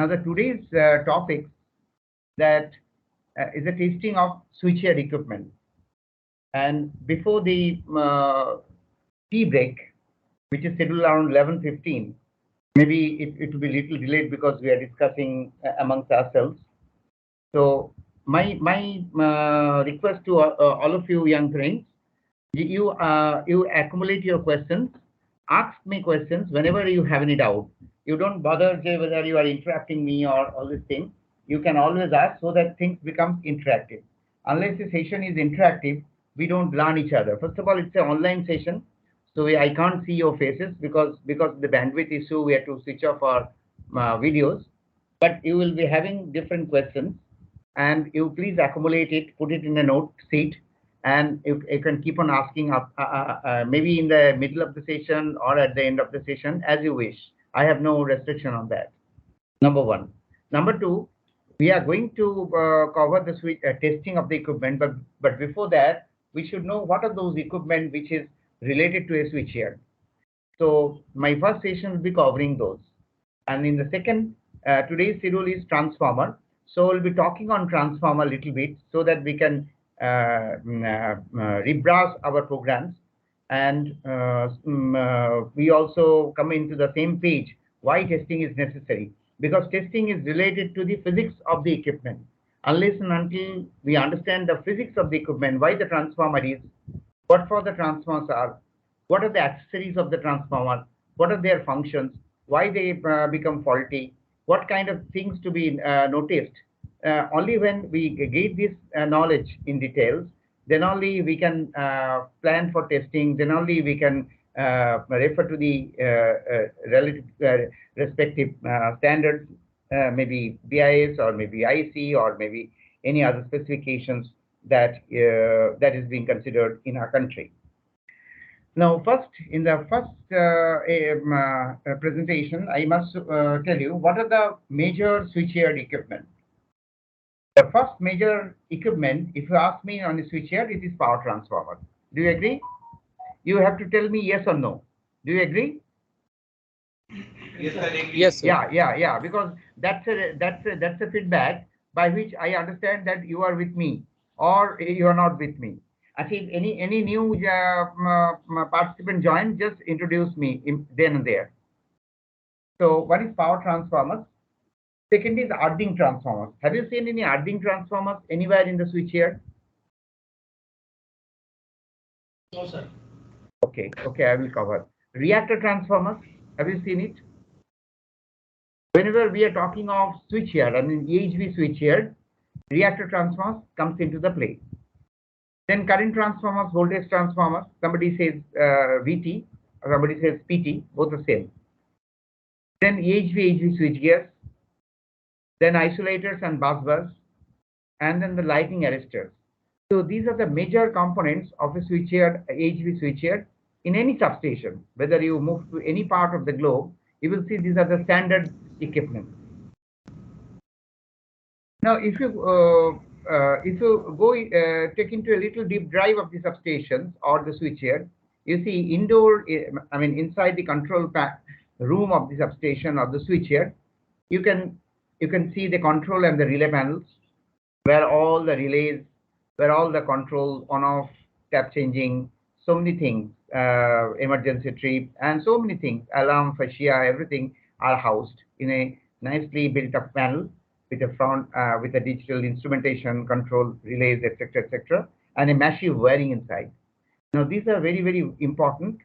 Now, the today's topic that is the testing of switchgear equipment. And before the tea break, which is scheduled around 11:15, maybe it will be little delayed because we are discussing amongst ourselves. So my request to all of you young friends, you accumulate your questions, ask me questions whenever you have any doubt. You don't bother whether you are interrupting me or all these things. You can always ask so that things become interactive. Unless the session is interactive, we don't learn each other. First of all, it's an online session, so I can't see your faces because of the bandwidth issue. We have to switch off our videos, but you will be having different questions, and you please accumulate it, put it in a note sheet, and you can keep on asking up maybe in the middle of the session or at the end of the session as you wish. I have no restriction on that. Number one. Number two, we are going to cover the testing of the equipment, but before that, we should know what are those equipment which is related to a switchgear. So my first session will be covering those, and in the second, today's schedule is transformer. So we'll be talking on transformer a little bit so that we can rebrush our programs, and we also come into the same page why testing is necessary, because testing is related to the physics of the equipment. Unless and until we understand the physics of the equipment, why the transformer is, what for the transformers are, what are the accessories of the transformer, what are their functions, why they become faulty, what kind of things to be noticed. Only when we get this knowledge in details, then only we can plan for testing, then only we can refer to the relative respective standards, maybe BIS or maybe IC or maybe any other specifications that that is being considered in our country. Now, first, in the first presentation, I must tell you what are the major switchgear equipment. The first major equipment, if you ask me on a switchgear, it is power transformer. Do you agree? You have to tell me yes or no. Do you agree? Yes, I agree. Yes, sir. Yeah. Because that's a feedback by which I understand that you are with me or you are not with me. I think any new participant join, just introduce me then and there. So what is power transformers? Second is earthing transformers. Have you seen any earthing transformers anywhere in the switchgear? No, sir. Okay, I will cover. Reactor transformers, have you seen it? Whenever we are talking of switchgear, I mean EHV switchgear, reactor transformers comes into the play. Then current transformers, voltage transformers, somebody says VT, or somebody says PT, both the same. Then EHV switchgears, then isolators and bus bars, and then the lighting arresters. So these are the major components of a switchgear, EHV switchgear in any substation. Whether you move to any part of the globe, you will see these are the standard equipment. Now, if you go take into a little deep dive of the substations or the switchgear, you see indoor, I mean inside the control room of the substation or the switchgear, you can see the control and the relay panels, where all the relays, where all the control on-off, tap changing, so many things, emergency trip, and so many things, alarm, fascia, everything are housed in a nicely built-up panel with a front, with a digital instrumentation, control, relays, etc., and a massive wiring inside. Now, these are very, very important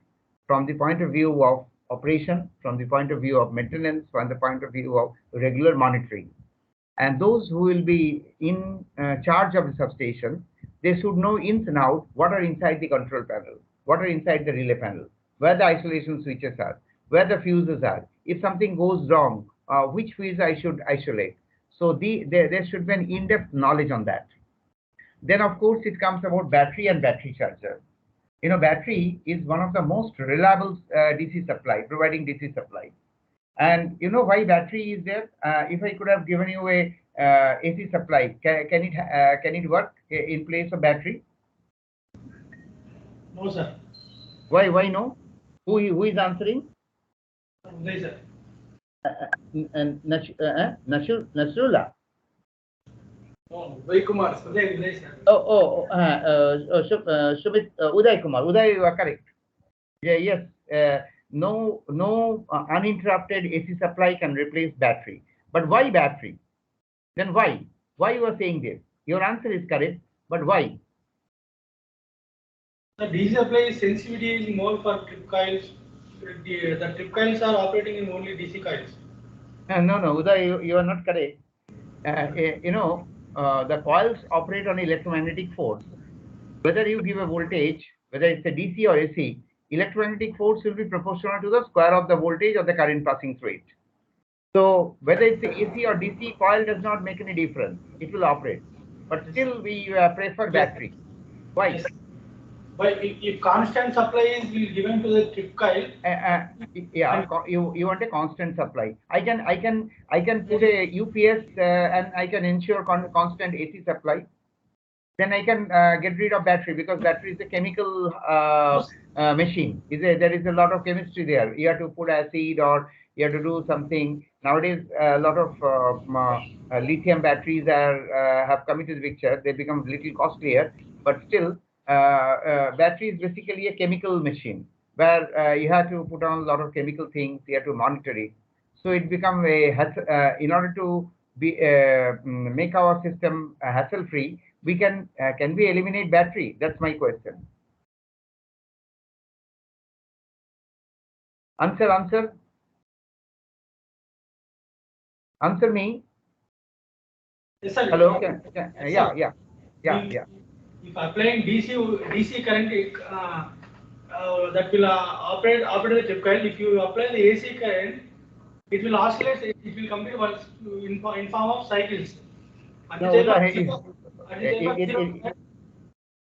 from the point of view of operation, from the point of view of maintenance, from the point of view of regular monitoring. And those who will be in charge of the substation, they should know ins and outs what are inside the control panel, what are inside the relay panel, where the isolation switches are, where the fuses are. If something goes wrong, which fuse I should isolate. So there should be an in-depth knowledge on that. Then, of course, it comes about battery and battery charger. You know, battery is one of the most reliable DC supply, providing DC supply. And you know why battery is there? If I could have given you a AC supply, can it work in place of battery? No, sir. Why no? Who is answering? Uday, sir. Nasrullah. No, Uday Kumar, sir. Uday, sir. Sumit, Uday Kumar. Uday, you are correct. Yeah, yes. No uninterrupted AC supply can replace battery. But why battery? Then why? Why you are saying this? Your answer is correct, but why? The DC supply sensitivity is more for trip coils. The trip coils are operating in only DC coils. No, Uday, you are not correct. The coils operate on electromagnetic force. Whether you give a voltage, whether it's a DC or AC, electromagnetic force will be proportional to the square of the voltage or the current passing through it. So whether it's a AC or DC, coil does not make any difference. It will operate. But still, we prefer battery. Why? Yes. But if constant supply is given to the trip coil, Yeah, you want a constant supply. I can put a UPS and I can ensure constant AC supply. Then I can get rid of battery, because battery is a chemical machine. There is a lot of chemistry there. You have to put acid, or you have to do something. Nowadays, a lot of lithium batteries have come into the picture. They become a little costlier, but still, battery is basically a chemical machine where you have to put on a lot of chemical things. You have to monitor it. So it becomes in order to make our system hassle free. We can we eliminate battery? That's my question. Answer me. yes, sir. Hello. Yes, Yeah. If applying DC current, that will operate the trip coil. If you apply the AC current, it will oscillate. It will complete once in form of cycles. At the No, time Uday, of zero, at the time of zero.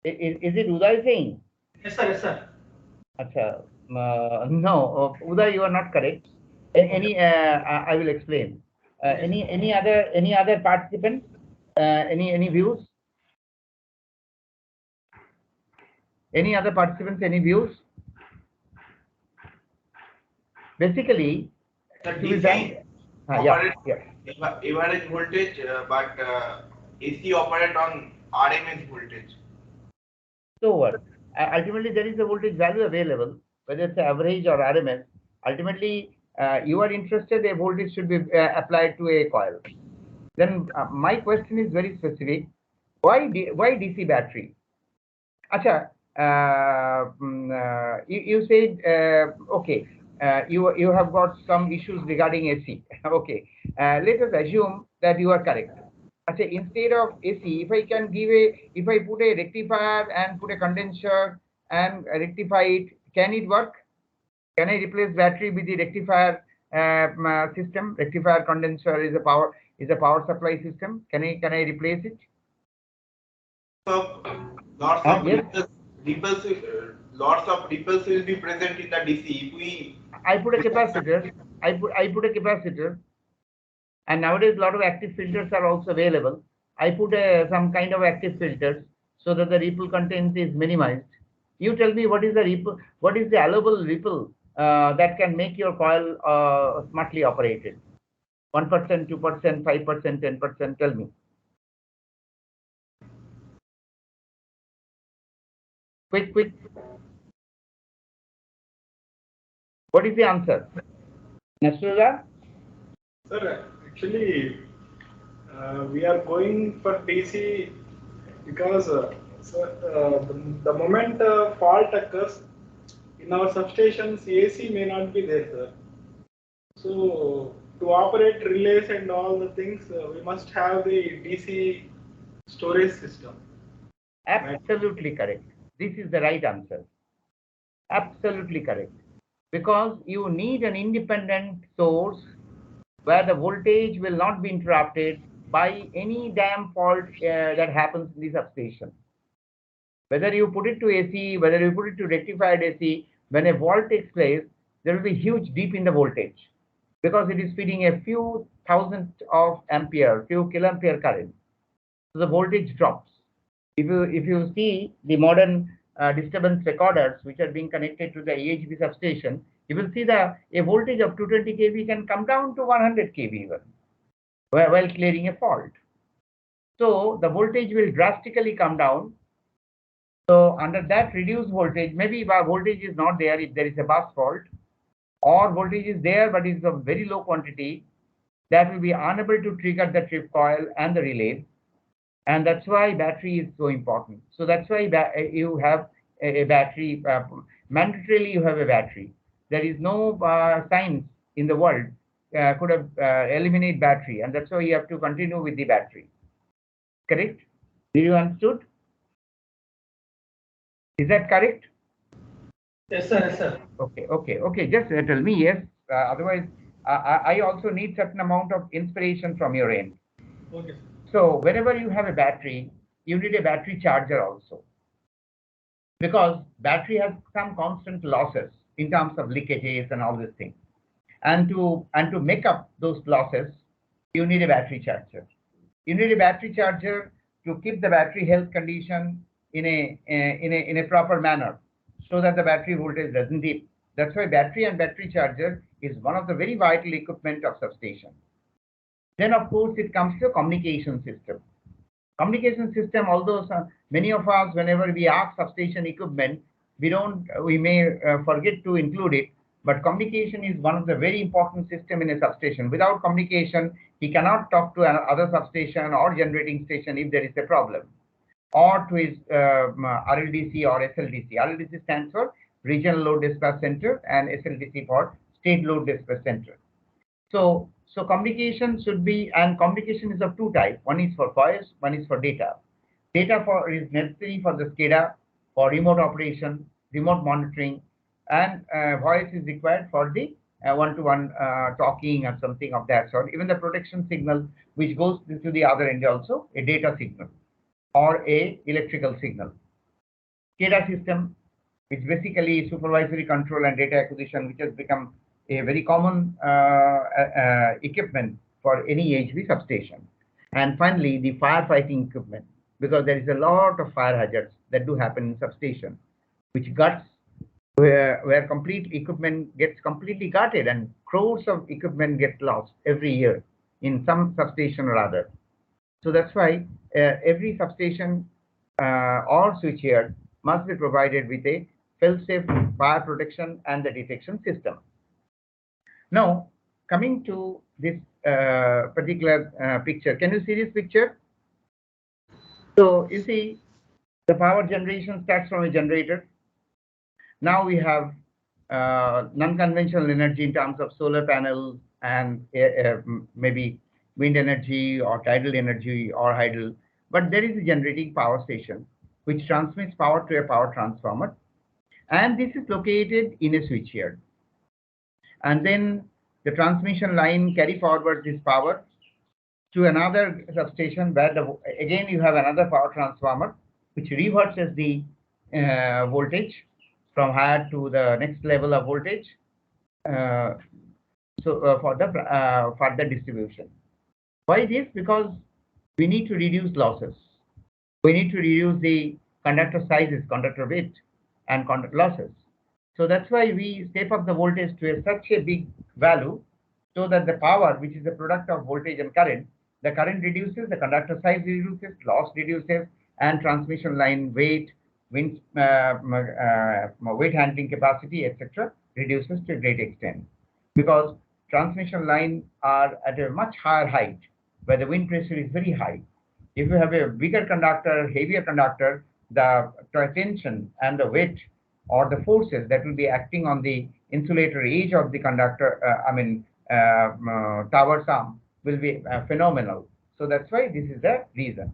Is it Uday saying? Yes, sir. Yes, sir. Acha, no, Uday, you are not correct. I will explain. Any other participant? Any views? Any other participants? Any views? Basically, The to be DC frank, average voltage, but AC operate on RMS voltage. So what? Ultimately, there is a voltage value available, whether it's average or RMS. Ultimately, you are interested, a voltage should be applied to a coil. Then my question is very specific. Why DC battery? Acha, you said, okay, you have got some issues regarding AC. Okay, let us assume that you are correct. Acha, instead of AC, if I put a rectifier and put a condenser and rectify it, can it work? Can I replace battery with the rectifier system? Rectifier condenser is a power supply system. Can I replace it? So lots of Yes. Lots of ripples will be present in the DC. I put a capacitor. I put a capacitor, and nowadays a lot of active filters are also available. I put some kind of active filters so that the ripple content is minimized. You tell me, what is the ripple? What is the allowable ripple that can make your coil smartly operated? 1%, 2%, 5%, 10%. Tell me. Quick. What is the answer? Nasrullah? Sir, actually, we are going for DC because the moment fault occurs in our substations, AC may not be there, sir. So to operate relays and all the things, we must have the DC storage system. Absolutely correct. This is the right answer. Absolutely correct. Because you need an independent source where the voltage will not be interrupted by any damn fault that happens in the substation. Whether you put it to AC, whether you put it to rectified AC, when a fault takes place, there will be huge dip in the voltage, because it is feeding a few thousand of ampere, few kiloampere current. So the voltage drops. If you see the modern disturbance recorders which are being connected to the EHV substation, You will see a voltage of 220 kV can come down to 100 kV even while clearing a fault. So the voltage will drastically come down. So under that reduced voltage, maybe voltage is not there if there is a bus fault, or voltage is there but is of very low quantity, that will be unable to trigger the trip coil and the relay. And that's why battery is so important. So that's why you have a battery, mandatorily you have a battery. There is no science in the world could have eliminate battery, and that's why you have to continue with the battery. Correct? Did you understood? Is that correct? Yes, sir. Yes, sir. Okay. Just tell me yes. Otherwise, I also need certain amount of inspiration from your end. Okay, sir. So whenever you have a battery, you need a battery charger also, because battery has some constant losses in terms of leakages and all these things. And to make up those losses, you need a battery charger. You need a battery charger to keep the battery health condition in a proper manner, so that the battery voltage doesn't dip. That's why battery and battery charger is one of the very vital equipment of substation. Then of course it comes to communication system. Communication system, although many of us, whenever we ask substation equipment, we may forget to include it, but communication is one of the very important system in a substation. Without communication, he cannot talk to another substation or generating station if there is a problem, or to his RLDC or SLDC. RLDC stands for Regional Load Dispatch Center, and SLDC for State Load Dispatch Center. So communication should be, and communication is of two types. One is for voice, one is for data. Data is necessary for the SCADA, for remote operation, remote monitoring, and voice is required for the one-to-one talking or something of that sort. Even the protection signal, which goes to the other end, also a data signal or a electrical signal. SCADA system, which basically supervisory control and data acquisition, which has become a very common equipment for any HV substation. And finally, the firefighting equipment, because there is a lot of fire hazards that do happen in substation, which guts where complete equipment gets completely gutted, and crores of equipment get lost every year in some substation or other. So that's why every substation or switchyard must be provided with a fail-safe fire protection and the detection system. Now, coming to this particular picture, can you see this picture? So you see, the power generation starts from a generator. Now we have non-conventional energy in terms of solar panels and maybe wind energy or tidal energy or hydel. But there is a generating power station which transmits power to a power transformer, and this is located in a switchyard. And then the transmission line carry forward this power to another substation, where again you have another power transformer which reverses the voltage from higher to the next level of voltage. For the further distribution. Why this? Because we need to reduce losses. We need to reduce the conductor sizes, conductor width, and conductor losses. So that's why we step up the voltage to such a big value, so that the power, which is the product of voltage and current, the current reduces, the conductor size reduces, loss reduces, and transmission line weight, wind, weight handling capacity, etc., reduces to a great extent. Because transmission lines are at a much higher height, where the wind pressure is very high. If you have a bigger conductor, heavier conductor, the tension and the weight or the forces that will be acting on the insulator edge of the conductor, tower's arm, will be phenomenal. So that's why this is the reason.